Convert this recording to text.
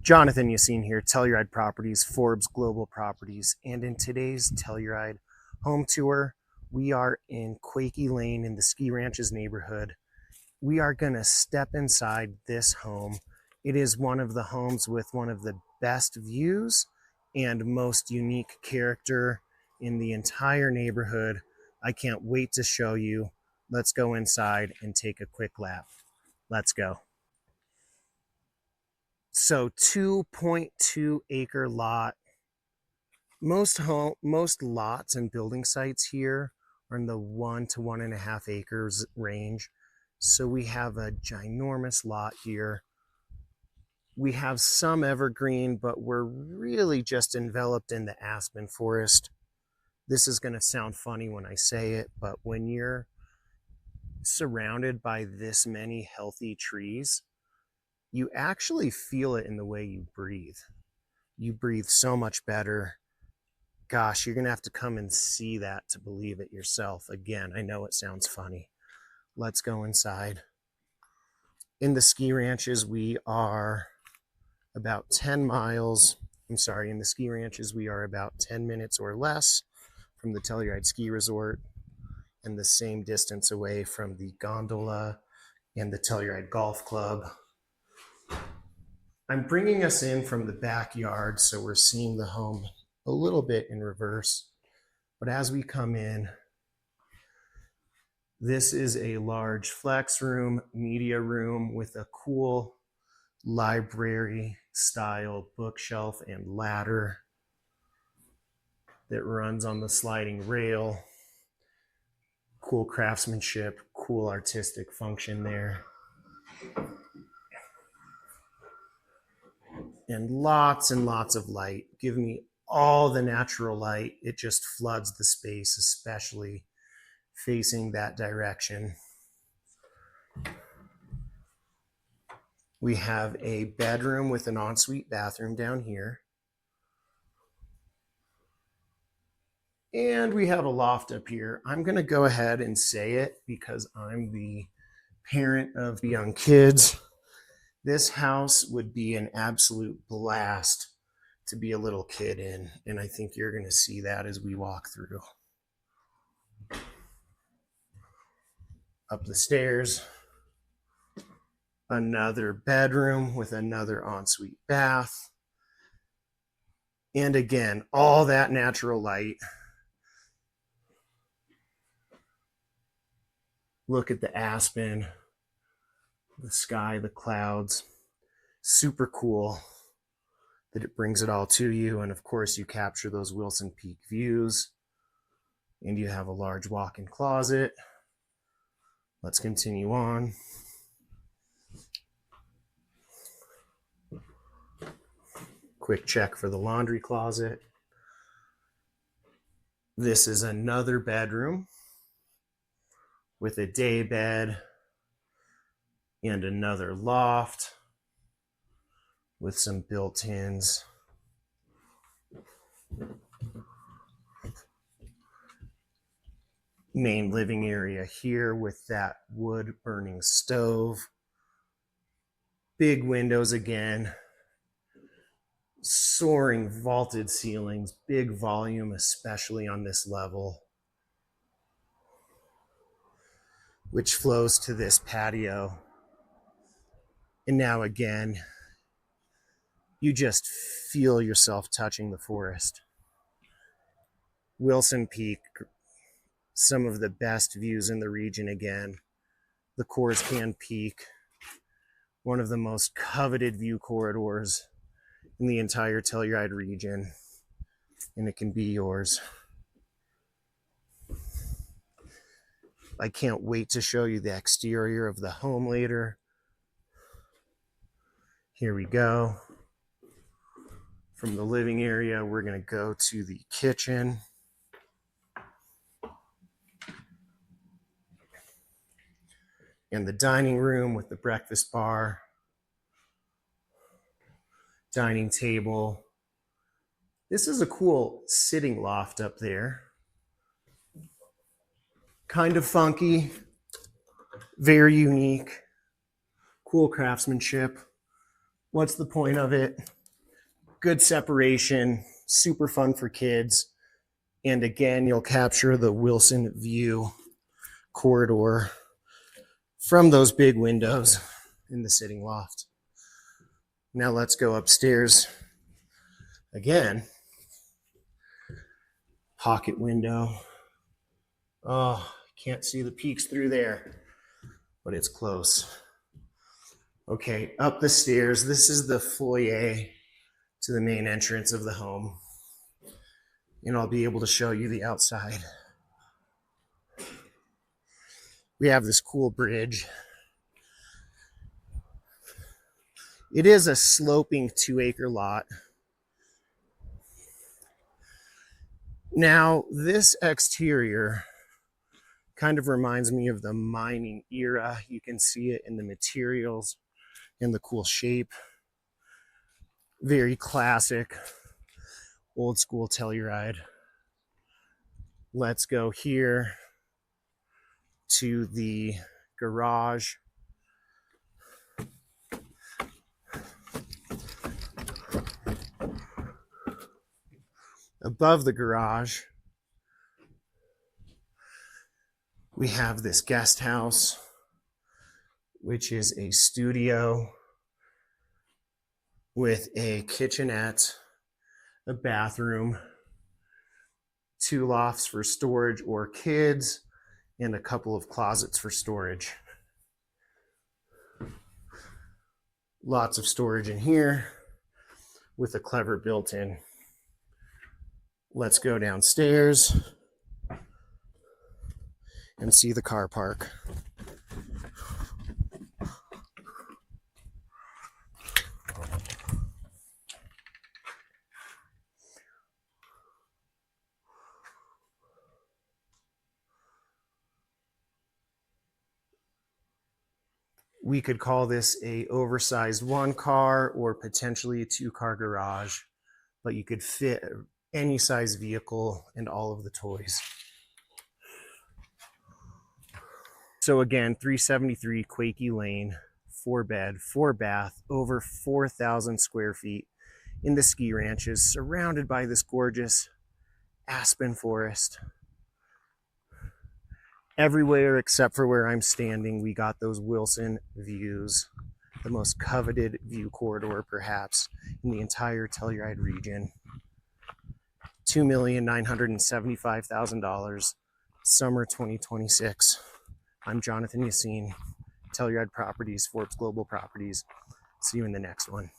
Jonathan Yassine here, Telluride Properties, Forbes Global Properties, and in today's Telluride home tour, we are in Quakey Lane in the Ski Ranches neighborhood. We are going to step inside this home. It is one of the homes with one of the best views and most unique character in the entire neighborhood. I can't wait to show you. Let's go inside and take a quick lap. Let's go. So 2.2 acre lot. Most lots and building sites here are in the 1 to 1.5 acres range. So we have a ginormous lot here. We have some evergreen, but we're really just enveloped in the aspen forest. This is going to sound funny when I say it, but when you're surrounded by this many healthy trees, you actually feel it in the way you breathe. You breathe so much better. Gosh, you're going to have to come and see that to believe it yourself. Again, I know it sounds funny. Let's go inside. In the ski ranches, we are about 10 miles. I'm sorry, in the ski ranches, we are about 10 minutes or less from the Telluride Ski Resort and the same distance away from the gondola and the Telluride Golf Club. I'm bringing us in from the backyard, so we're seeing the home a little bit in reverse. But as we come in, this is a large flex room, media room with a cool library style bookshelf and ladder that runs on the sliding rail. Cool craftsmanship, cool artistic function there. And lots of light. Give me all the natural light. It just floods the space, especially facing that direction. We have a bedroom with an ensuite bathroom down here. And we have a loft up here. I'm going to go ahead and say it because I'm the parent of young kids. This house would be an absolute blast to be a little kid in, and I think you're going to see that as we walk through. Up the stairs, another bedroom with another ensuite bath. And again, all that natural light. Look at the aspen, the sky, the clouds. Super cool that it brings it all to you. And of course, you capture those Wilson Peak views. And you have a large walk-in closet. Let's continue on. Quick check for the laundry closet. This is another bedroom with a day bed and another loft with some built-ins. Main living area here with that wood burning stove. Big windows again. Soaring vaulted ceilings, big volume, especially on this level, which flows to this patio. And now again, you just feel yourself touching the forest. Wilson Peak, some of the best views in the region again. The Can Peak, one of the most coveted view corridors in the entire Telluride region, and it can be yours. I can't wait to show you the exterior of the home later. Here we go. From the living area, we're going to go to the kitchen. And the dining room with the breakfast bar, dining table. This is a cool sitting loft up there. Kind of funky, very unique, cool craftsmanship. What's the point of it? Good separation, super fun for kids. And again, you'll capture the Wilson view corridor from those big windows in the sitting loft. Now let's go upstairs again. Pocket window. Oh, can't see the peaks through there, but it's close. Okay, up the stairs. This is the foyer to the main entrance of the home. And I'll be able to show you the outside. We have this cool bridge. It is a sloping 2-acre lot. Now, this exterior kind of reminds me of the mining era. You can see it in the materials and the cool shape. Very classic, old school Telluride. Let's go here to the garage. Above the garage, we have this guest house, which is a studio with a kitchenette, a bathroom, 2 lofts for storage or kids, and a couple of closets for storage. Lots of storage in here with a clever built-in. Let's go downstairs and see the car park. We could call this a oversized 1-car or potentially a 2-car garage, but you could fit any size vehicle and all of the toys. So again, 373 Quakey Lane, 4-bed, 4-bath, over 4,000 square feet in the ski ranches, surrounded by this gorgeous aspen forest. Everywhere except for where I'm standing, we got those Wilson views, the most coveted view corridor perhaps in the entire Telluride region. $2,975,000, summer 2026. I'm Jonathan Yassine, Telluride Properties, Forbes Global Properties. See you in the next one.